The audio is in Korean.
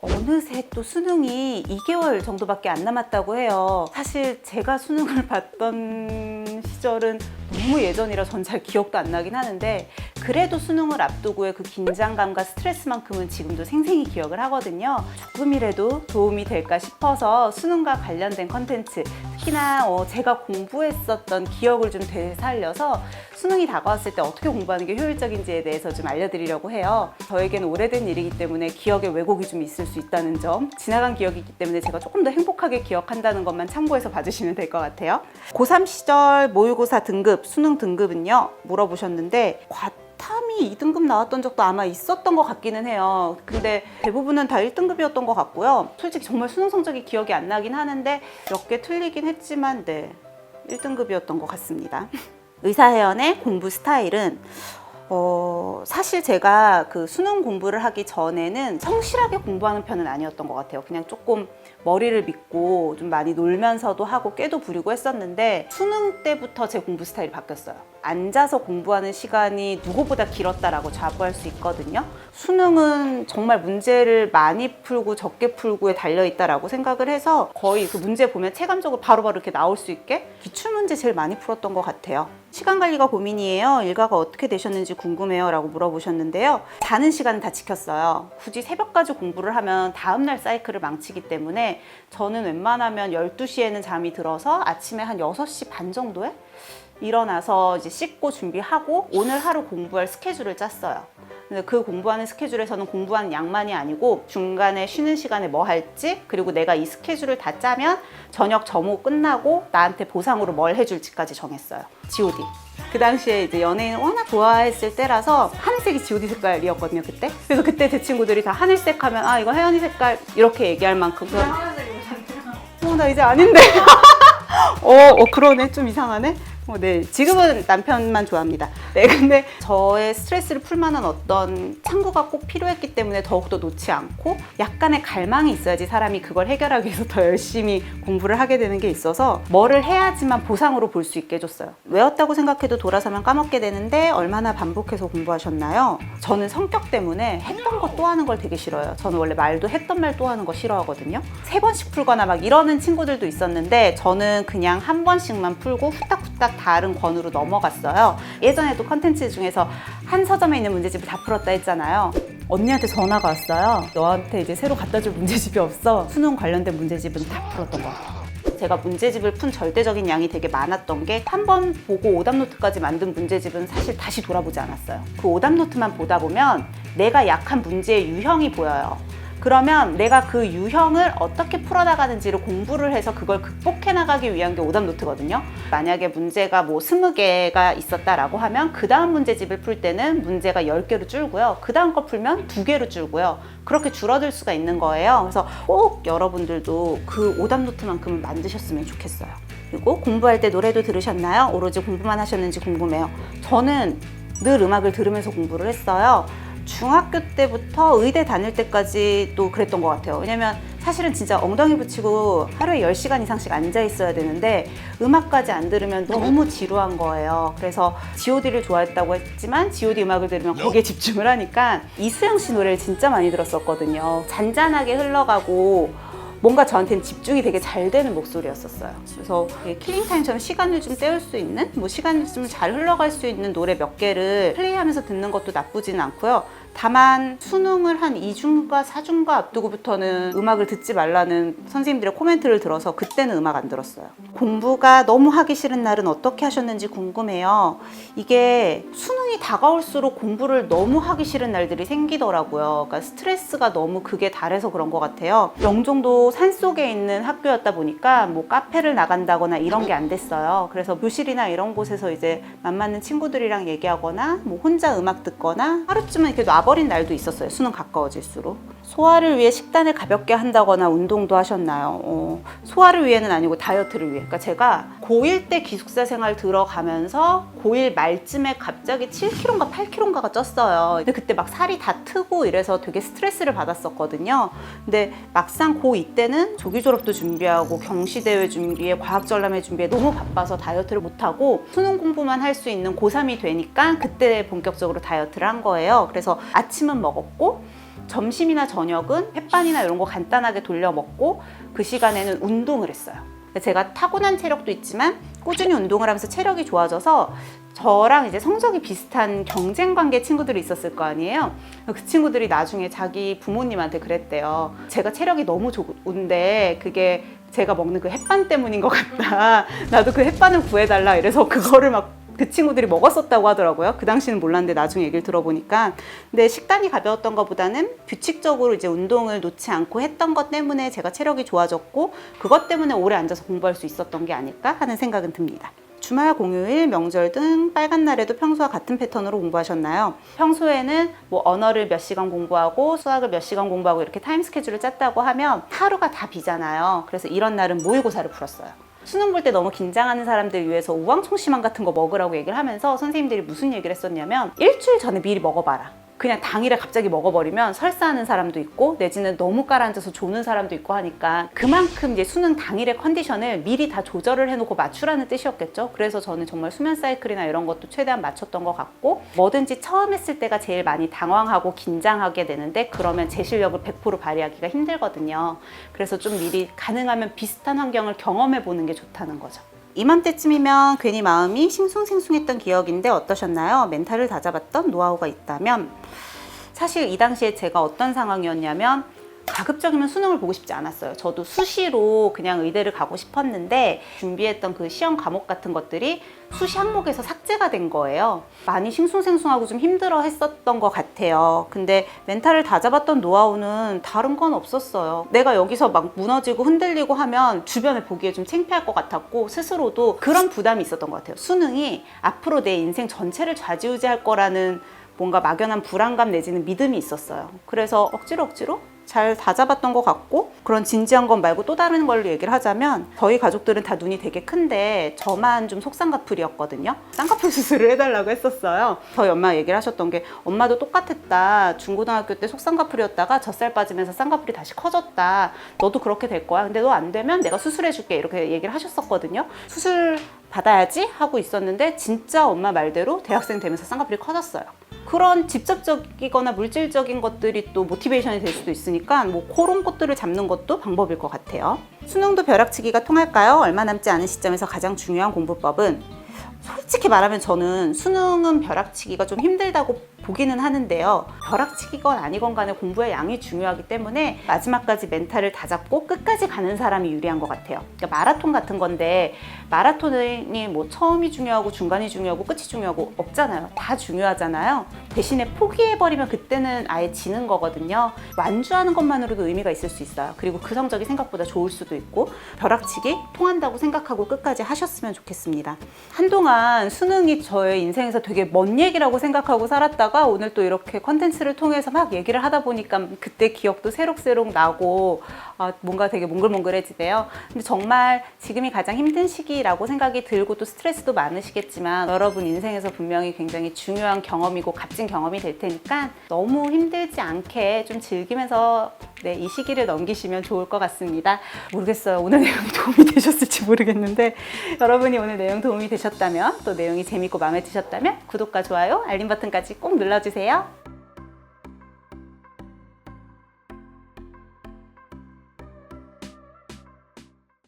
어느새 또 수능이 2개월 정도밖에 안 남았다고 해요. 사실 제가 수능을 봤던 시절은 너무 예전이라 전 잘 기억도 안 나긴 하는데, 그래도 수능을 앞두고의 그 긴장감과 스트레스만큼은 지금도 생생히 기억을 하거든요. 조금이라도 도움이 될까 싶어서 수능과 관련된 컨텐츠, 특히나 제가 공부했었던 기억을 좀 되살려서 수능이 다가왔을 때 어떻게 공부하는 게 효율적인지에 대해서 좀 알려드리려고 해요. 저에게는 오래된 일이기 때문에 기억에 왜곡이 좀 있을 수 있다는 점, 지나간 기억이기 때문에 제가 조금 더 행복하게 기억한다는 것만 참고해서 봐주시면 될 것 같아요. 고3 시절 모의고사 등급, 수능 등급은요, 물어보셨는데 과탐이 2등급 나왔던 적도 아마 있었던 것 같기는 해요. 근데 대부분은 다 1등급이었던 것 같고요. 솔직히 정말 수능 성적이 기억이 안 나긴 하는데 몇 개 틀리긴 했지만 1등급이었던 것 같습니다. 의사혜연의 공부 스타일은 사실 제가 그 수능 공부를 하기 전에는 성실하게 공부하는 편은 아니었던 것 같아요. 그냥 조금 머리를 믿고 좀 많이 놀면서도 하고 꾀도 부리고 했었는데, 수능 때부터 제 공부 스타일이 바뀌었어요. 앉아서 공부하는 시간이 누구보다 길었다라고 자부할 수 있거든요. 수능은 정말 문제를 많이 풀고 적게 풀고에 달려있다라고 생각을 해서 거의 그 문제 보면 체감적으로 바로바로 이렇게 나올 수 있게 기출문제 제일 많이 풀었던 것 같아요. 시간 관리가 고민이에요. 일과가 어떻게 되셨는지 궁금해요 라고 물어보셨는데요. 자는 시간은 다 지켰어요. 굳이 새벽까지 공부를 하면 다음날 사이클을 망치기 때문에 저는 웬만하면 12시에는 잠이 들어서 아침에 한 6시 반 정도에 일어나서 이제 씻고 준비하고 오늘 하루 공부할 스케줄을 짰어요. 근데 그 공부하는 스케줄에서는 공부하는 양만이 아니고 중간에 쉬는 시간에 뭐 할지, 그리고 내가 이 스케줄을 다 짜면 저녁 점호 끝나고 나한테 보상으로 뭘 해줄지까지 정했어요. G.O.D. 그 당시에 이제 연예인을 워낙 좋아했을 때라서 하늘색이 G.O.D 색깔이었거든요, 그때. 그래서 그때 제 친구들이 다 하늘색 하면 이거 혜연이 색깔 이렇게 얘기할 만큼. 나 이제 아닌데. 그러네. 좀 이상하네. 네, 지금은 남편만 좋아합니다. 네, 근데 저의 스트레스를 풀 만한 어떤 창구가 꼭 필요했기 때문에 더욱더 놓지 않고, 약간의 갈망이 있어야지 사람이 그걸 해결하기 위해서 더 열심히 공부를 하게 되는 게 있어서 뭐를 해야지만 보상으로 볼 수 있게 해줬어요. 외웠다고 생각해도 돌아서면 까먹게 되는데 얼마나 반복해서 공부하셨나요? 저는 성격 때문에 했던 거 또 하는 걸 되게 싫어요. 저는 원래 말도 했던 말 또 하는 거 싫어하거든요. 3번씩 풀거나 막 이러는 친구들도 있었는데 저는 그냥 한 번씩만 풀고 후딱후딱 다른 권으로 넘어갔어요. 예전에도 컨텐츠 중에서 한 서점에 있는 문제집을 다 풀었다 했잖아요. 언니한테 전화가 왔어요. 너한테 이제 새로 갖다 줄 문제집이 없어. 수능 관련된 문제집은 다 풀었던 것 같아요. 제가 문제집을 푼 절대적인 양이 되게 많았던 게, 한 번 보고 오답노트까지 만든 문제집은 사실 다시 돌아보지 않았어요. 그 오답노트만 보다 보면 내가 약한 문제의 유형이 보여요. 그러면 내가 그 유형을 어떻게 풀어나가는지를 공부를 해서 그걸 극복해 나가기 위한 게 오답노트거든요. 만약에 문제가 뭐 20개가 있었다라고 하면 그 다음 문제집을 풀 때는 문제가 10개로 줄고요. 그 다음 거 풀면 2개로 줄고요. 그렇게 줄어들 수가 있는 거예요. 그래서 꼭 여러분들도 그 오답노트만큼은 만드셨으면 좋겠어요. 그리고 공부할 때 노래도 들으셨나요? 오로지 공부만 하셨는지 궁금해요. 저는 늘 음악을 들으면서 공부를 했어요. 중학교 때부터 의대 다닐 때까지 또 그랬던 것 같아요. 왜냐면 사실은 진짜 엉덩이 붙이고 하루에 10시간 이상씩 앉아 있어야 되는데 음악까지 안 들으면 너무 지루한 거예요. 그래서 G.O.D를 좋아했다고 했지만 G.O.D 음악을 들으면 거기에 집중을 하니까 이수영 씨 노래를 진짜 많이 들었었거든요. 잔잔하게 흘러가고 뭔가 저한테는 집중이 되게 잘 되는 목소리였었어요. 그래서 킬링타임처럼 시간을 좀 때울 수 있는, 시간을 좀 잘 흘러갈 수 있는 노래 몇 개를 플레이하면서 듣는 것도 나쁘지는 않고요. 다만 수능을 한 2주인가 4주인가 앞두고부터는 음악을 듣지 말라는 선생님들의 코멘트를 들어서 그때는 음악 안 들었어요. 공부가 너무 하기 싫은 날은 어떻게 하셨는지 궁금해요. 이게 수능이 다가올수록 공부를 너무 하기 싫은 날들이 생기더라고요. 그러니까 스트레스가 너무 극에 달해서 그런 것 같아요. 영종도 산속에 있는 학교였다 보니까 뭐 카페를 나간다거나 이런 게 안 됐어요. 그래서 교실이나 이런 곳에서 이제 맘맞는 친구들이랑 얘기하거나 뭐 혼자 음악 듣거나 하루쯤은 이렇게 놔버린 날도 있었어요. 수능 가까워질수록. 소화를 위해 식단을 가볍게 한다거나 운동도 하셨나요? 소화를 위해는 아니고 다이어트를 위해. 그러니까 제가 고1 때 기숙사 생활 들어가면서 고1 말쯤에 갑자기 7kg인가 8kg인가가 쪘어요. 근데 그때 막 살이 다 트고 이래서 되게 스트레스를 받았었거든요. 근데 막상 고2 때는 조기 졸업도 준비하고 경시대회 준비에 과학전람회 준비에 너무 바빠서 다이어트를 못하고 수능 공부만 할 수 있는 고3이 되니까 그때 본격적으로 다이어트를 한 거예요. 그래서 아침은 먹었고 점심이나 저녁은 햇반이나 이런 거 간단하게 돌려 먹고 그 시간에는 운동을 했어요. 제가 타고난 체력도 있지만 꾸준히 운동을 하면서 체력이 좋아져서 저랑 이제 성적이 비슷한 경쟁 관계 친구들이 있었을 거 아니에요. 그 친구들이 나중에 자기 부모님한테 그랬대요. 제가 체력이 너무 좋은데 그게 제가 먹는 그 햇반 때문인 것 같다. 나도 그 햇반을 구해달라. 이래서 그거를 막 그 친구들이 먹었었다고 하더라고요. 그 당시는 몰랐는데 나중에 얘기를 들어보니까. 근데 식단이 가벼웠던 것보다는 규칙적으로 이제 운동을 놓지 않고 했던 것 때문에 제가 체력이 좋아졌고 그것 때문에 오래 앉아서 공부할 수 있었던 게 아닐까 하는 생각은 듭니다. 주말, 공휴일, 명절 등 빨간 날에도 평소와 같은 패턴으로 공부하셨나요? 평소에는 뭐 언어를 몇 시간 공부하고 수학을 몇 시간 공부하고 이렇게 타임 스케줄을 짰다고 하면 하루가 다 비잖아요. 그래서 이런 날은 모의고사를 풀었어요. 수능 볼 때 너무 긴장하는 사람들 위해서 우황청심환 같은 거 먹으라고 얘기를 하면서 선생님들이 무슨 얘기를 했었냐면 일주일 전에 미리 먹어봐라. 그냥 당일에 갑자기 먹어버리면 설사하는 사람도 있고 내지는 너무 깔아앉아서 조는 사람도 있고 하니까 그만큼 이제 수능 당일의 컨디션을 미리 다 조절을 해놓고 맞추라는 뜻이었겠죠. 그래서 저는 정말 수면 사이클이나 이런 것도 최대한 맞췄던 것 같고 뭐든지 처음 했을 때가 제일 많이 당황하고 긴장하게 되는데 그러면 제 실력을 100% 발휘하기가 힘들거든요. 그래서 좀 미리 가능하면 비슷한 환경을 경험해 보는 게 좋다는 거죠. 이맘때쯤이면 괜히 마음이 싱숭생숭했던 기억인데 어떠셨나요? 멘탈을 다잡았던 노하우가 있다면 사실 이 당시에 제가 어떤 상황이었냐면 가급적이면 수능을 보고 싶지 않았어요. 저도 수시로 그냥 의대를 가고 싶었는데 준비했던 그 시험 과목 같은 것들이 수시 항목에서 삭제가 된 거예요. 많이 싱숭생숭하고 좀 힘들어 했었던 것 같아요. 근데 멘탈을 다잡았던 노하우는 다른 건 없었어요. 내가 여기서 막 무너지고 흔들리고 하면 주변에 보기에 좀 창피할 것 같았고 스스로도 그런 부담이 있었던 것 같아요. 수능이 앞으로 내 인생 전체를 좌지우지할 거라는 뭔가 막연한 불안감 내지는 믿음이 있었어요. 그래서 억지로 잘 다잡았던 것 같고 그런 진지한 것 말고 또 다른 걸로 얘기를 하자면 저희 가족들은 다 눈이 되게 큰데 저만 좀 속쌍꺼풀이었거든요. 쌍꺼풀 수술을 해달라고 했었어요. 저희 엄마가 얘기를 하셨던 게 엄마도 똑같았다. 중고등학교 때 속쌍꺼풀이었다가 젖살 빠지면서 쌍꺼풀이 다시 커졌다. 너도 그렇게 될 거야. 근데 너 안 되면 내가 수술해줄게. 이렇게 얘기를 하셨었거든요. 수술 받아야지 하고 있었는데 진짜 엄마 말대로 대학생 되면서 쌍꺼풀이 커졌어요. 그런 직접적이거나 물질적인 것들이 또 모티베이션이 될 수도 있으니까 뭐 그런 것들을 잡는 것도 방법일 것 같아요. 수능도 벼락치기가 통할까요? 얼마 남지 않은 시점에서 가장 중요한 공부법은 솔직히 말하면 저는 수능은 벼락치기가 좀 힘들다고 보기는 하는데요. 벼락치기건 아니건 간에 공부의 양이 중요하기 때문에 마지막까지 멘탈을 다잡고 끝까지 가는 사람이 유리한 것 같아요. 그러니까 마라톤 같은 건데 마라톤이 뭐 처음이 중요하고 중간이 중요하고 끝이 중요하고 없잖아요. 다 중요하잖아요. 대신에 포기해버리면 그때는 아예 지는 거거든요. 완주하는 것만으로도 의미가 있을 수 있어요. 그리고 그 성적이 생각보다 좋을 수도 있고 벼락치기 통한다고 생각하고 끝까지 하셨으면 좋겠습니다. 한동안 수능이 저의 인생에서 되게 먼 얘기라고 생각하고 살았다가 오늘 또 이렇게 컨텐츠를 통해서 막 얘기를 하다 보니까 그때 기억도 새록새록 나고 뭔가 되게 몽글몽글해지네요. 근데 정말 지금이 가장 힘든 시기라고 생각이 들고 또 스트레스도 많으시겠지만 여러분 인생에서 분명히 굉장히 중요한 경험이고 값진 경험이 될 테니까 너무 힘들지 않게 좀 즐기면서 이 시기를 넘기시면 좋을 것 같습니다. 모르겠어요. 오늘 내용이 도움이 되셨을지 모르겠는데 여러분이 오늘 내용 도움이 되셨다면 또 내용이 재밌고 마음에 드셨다면 구독과 좋아요, 알림 버튼까지 꼭 눌러주세요.